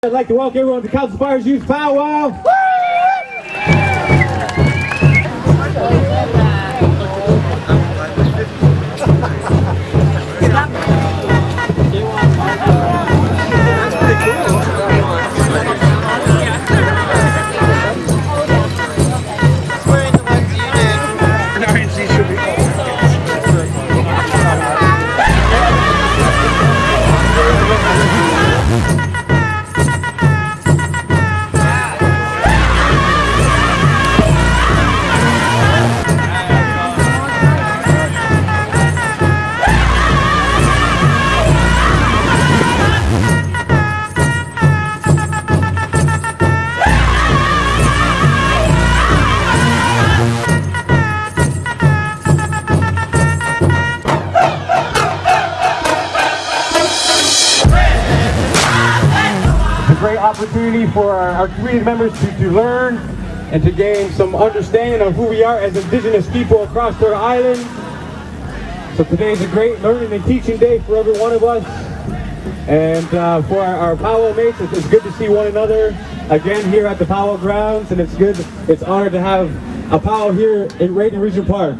I'd like to welcome everyone to Council Fire's Youth Powwow. Great opportunity for our community members to learn and to gain some understanding of who we are as Indigenous people across our island. So today is a great learning and teaching day for every one of us. And for our powwow mates, it's good to see one another again here at the powwow grounds, and it's honored to have a powwow here in Regent Park.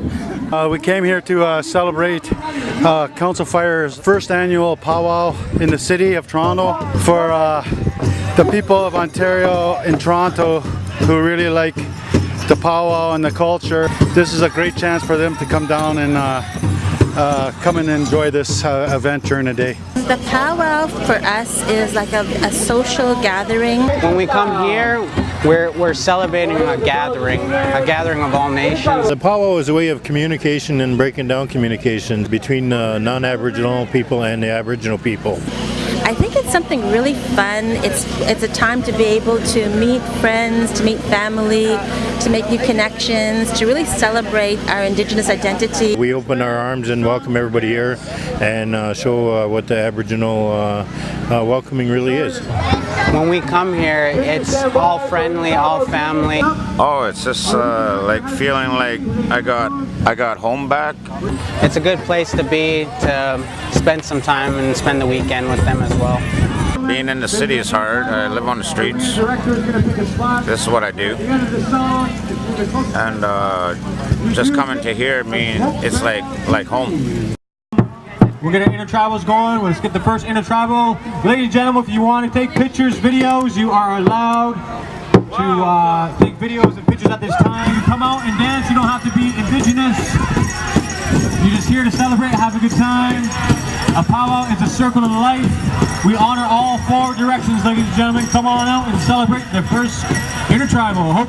We came here to celebrate Council Fire's first annual powwow in the city of Toronto. For the people of Ontario in Toronto who really like the powwow and the culture, this is a great chance for them to come down and come and enjoy this event during the day. The powwow for us is like a social gathering. When we come here, we're celebrating a gathering of all nations. The powwow is a way of communication and breaking down communications between non-Aboriginal people and the Aboriginal people. I think it's something really fun. It's a time to be able to meet friends, to meet family, to make new connections, to really celebrate our Indigenous identity. We open our arms and welcome everybody here and show what the Aboriginal welcoming really is. When we come here, it's all friendly, all family. Oh, it's just like feeling like I got home back. It's a good place to be, to spend some time and spend the weekend with them as well. Being in the city is hard. I live on the streets. This is what I do. And just coming to here, I mean, it's like home. We're getting intertribals going. Let's get the first intertribal. Ladies and gentlemen, if you want to take pictures, videos, you are allowed to take videos and pictures at this time. You come out and dance. You don't have to be Indigenous. You're just here to celebrate, have a good time. A powwow is a circle of life. We honor all four directions, ladies and gentlemen. Come on out and celebrate the first intertribal. Hope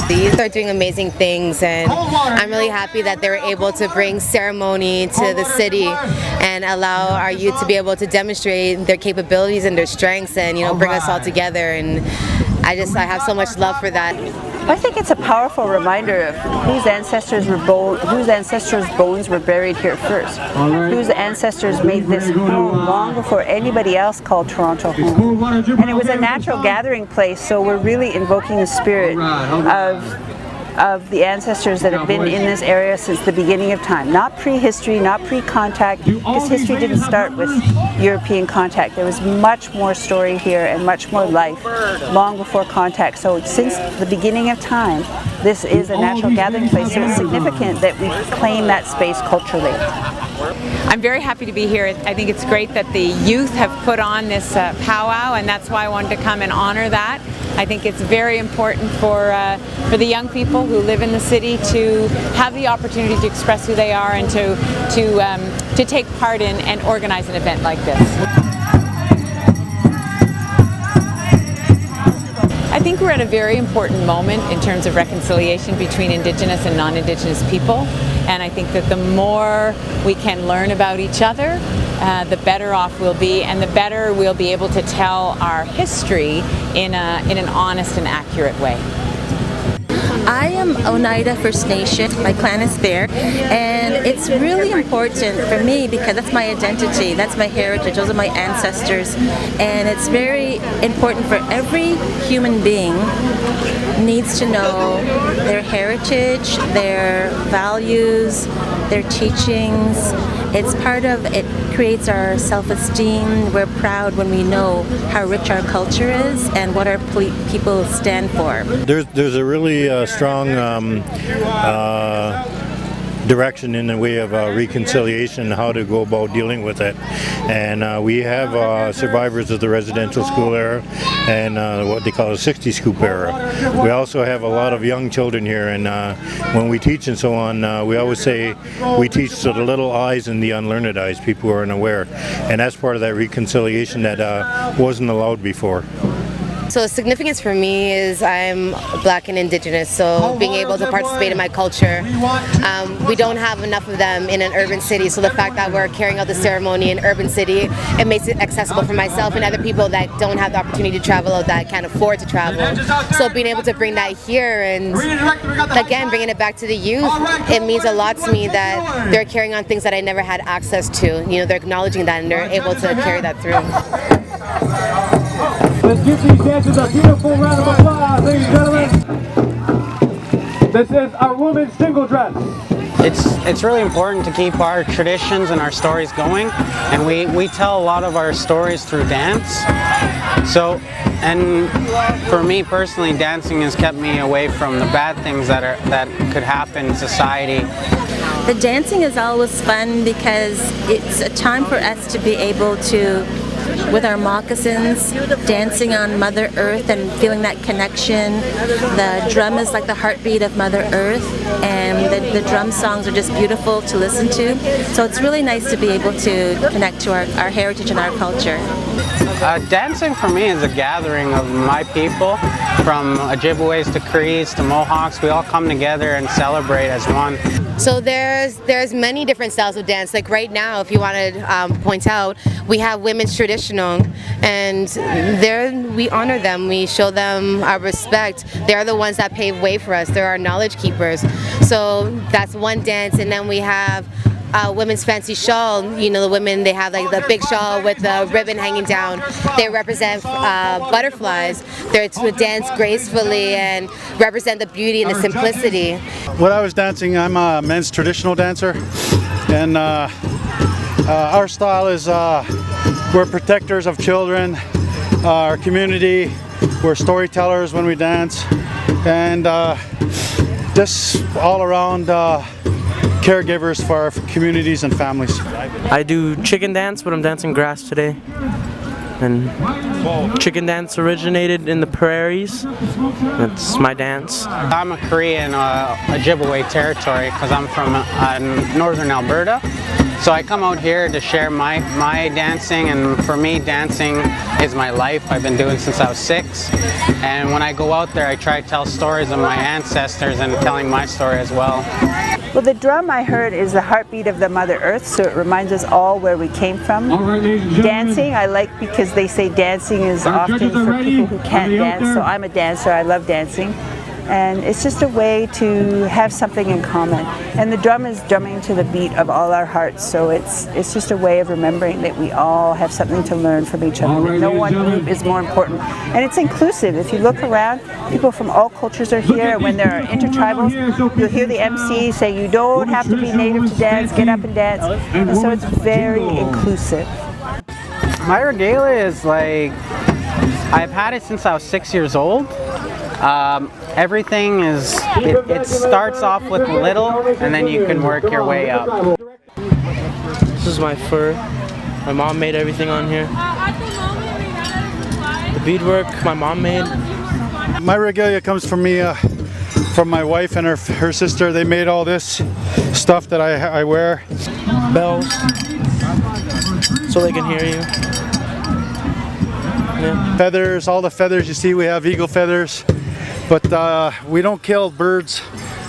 The youth are doing amazing things, and I'm really happy that they were able to bring ceremony to the city and allow our youth to be able to demonstrate their capabilities and their strengths, and bring us all together. And I have so much love for that. I think it's a powerful reminder of whose ancestors' bones were buried here first. Whose ancestors made this home long before anybody else called Toronto home. And it was a natural gathering place, so we're really invoking the spirit of the ancestors that have been in this area since the beginning of time. Not prehistory, not pre-contact, because history didn't start with European contact. There was much more story here and much more life long before contact. So since the beginning of time, this is a natural gathering place. So it's significant that we claim that space culturally. I'm very happy to be here. I think it's great that the youth have put on this powwow, and that's why I wanted to come and honor that. I think it's very important for the young people who live in the city to have the opportunity to express who they are and to take part in and organize an event like this. I think we're at a very important moment in terms of reconciliation between Indigenous and non-Indigenous people, and I think that the more we can learn about each other, the better off we'll be, and the better we'll be able to tell our history in an honest and accurate way. I am Oneida First Nation. My clan is there, and it's really important for me because that's my identity, that's my heritage, those are my ancestors, and it's very important for every human being needs to know their heritage, their values, their teachings. It's part of, it creates our self-esteem. We're proud when we know how rich our culture is and what our people stand for. There's a really strong direction in the way of reconciliation, how to go about dealing with it. And we have survivors of the residential school era and what they call the 60 scoop era. We also have a lot of young children here, and when we teach and so on, we always say we teach to the little eyes and the unlearned eyes, people who are unaware. And that's part of that reconciliation that wasn't allowed before. So significance for me is I'm Black and Indigenous, so being able to participate in my culture. We don't have enough of them in an urban city, so the fact that we're carrying out the ceremony in an urban city, it makes it accessible for myself and other people that don't have the opportunity to travel or that can't afford to travel. So being able to bring that here and again bringing it back to the youth, it means a lot to me that they're carrying on things that I never had access to. You know, they're acknowledging that and they're able to carry that through. Let's give these dancers a beautiful round of applause, ladies and gentlemen. This is our women's single dress. It's really important to keep our traditions and our stories going, and we tell a lot of our stories through dance. So, and for me personally, dancing has kept me away from the bad things that could happen in society. The dancing is always fun because it's a time for us to be able to, with our moccasins, dancing on Mother Earth and feeling that connection. The drum is like the heartbeat of Mother Earth, and the drum songs are just beautiful to listen to. So it's really nice to be able to connect to our heritage and our culture. Dancing for me is a gathering of my people, from Ojibways to Crees to Mohawks. We all come together and celebrate as one. So there's many different styles of dance. Like right now, if you want to point out, we have women's traditional, and we honor them. We show them our respect. They're the ones that pave way for us. They're our knowledge keepers. So that's one dance, and then we have women's fancy shawl. You know, the women, they have like the big shawl with the ribbon hanging down. They represent butterflies. They're to dance gracefully and represent the beauty and the simplicity. When I was dancing, I'm a men's traditional dancer, and our style is we're protectors of children, our community. We're storytellers when we dance, and just all around caregivers for our communities and families. I do chicken dance, but I'm dancing grass today. And chicken dance originated in the prairies. That's my dance. I'm a Korean Ojibwe territory because I'm from northern Alberta. So I come out here to share my dancing, and for me dancing is my life. I've been doing it since I was 6. And when I go out there, I try to tell stories of my ancestors and telling my story as well. Well, the drum I heard is the heartbeat of the Mother Earth, so it reminds us all where we came from. Dancing I like because they say dancing is often for people who can't dance, so I'm a dancer, I love dancing. And it's just a way to have something in common. And the drum is drumming to the beat of all our hearts, so it's just a way of remembering that we all have something to learn from each other. That no one group is more important. And it's inclusive. If you look around, people from all cultures are here. When there are intertribals, you'll hear the MC say, you don't have to be native to dance, get up and dance. And so it's very inclusive. My regalia is like, I've had it since I was 6 years old. Everything is, it starts off with little, and then you can work your way up. This is my fur. My mom made everything on here. The beadwork my mom made. My regalia comes from me, from my wife and her sister. They made all this stuff that I wear. Bells, so they can hear you. Yeah. Feathers, all the feathers you see, we have eagle feathers. But we don't kill birds.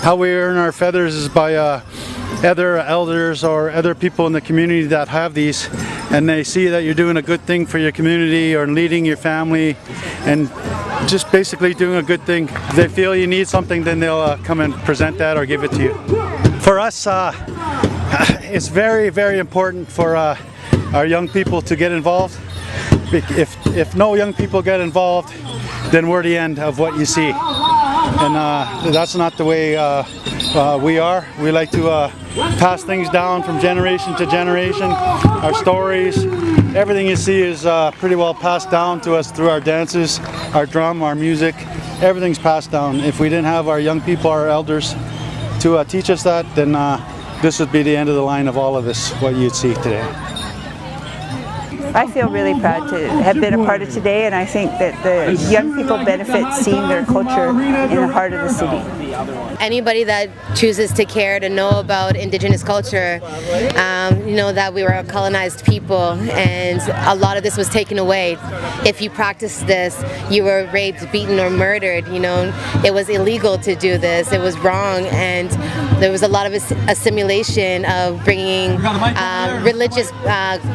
How we earn our feathers is by other elders or other people in the community that have these, and they see that you're doing a good thing for your community or leading your family and just basically doing a good thing. If they feel you need something, then they'll come and present that or give it to you. For us, it's very, very important for our young people to get involved. If no young people get involved, then we're the end of what you see, and that's not the way We like to pass things down from generation to generation. Our stories, everything you see is pretty well passed down to us through our dances, our drum, our music. Everything's passed down. If we didn't have our young people, our elders, to teach us that, then this would be the end of the line of all of this, what you'd see today. I feel really proud to have been a part of today, and I think that the young people benefit seeing their culture in the heart of the city. Anybody that chooses to care to know about Indigenous culture, know that we were a colonized people and a lot of this was taken away. If you practiced this, you were raped, beaten, or murdered. It was illegal to do this. It was wrong, and there was a lot of assimilation of bringing religious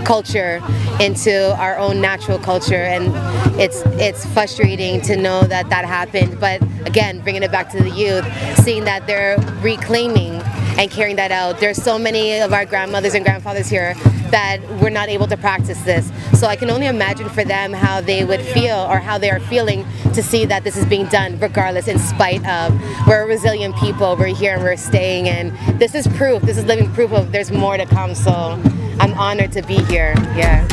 culture into our own natural culture, and it's frustrating to know that happened. But again, bringing it back to the youth, seeing that they're reclaiming and carrying that out. There's so many of our grandmothers and grandfathers here that were not able to practice this. So I can only imagine for them how they would feel, or how they are feeling, to see that this is being done regardless, in spite of. We're a resilient people, we're here and we're staying, and this is proof, this is living proof of there's more to come. So I'm honored to be here, yeah.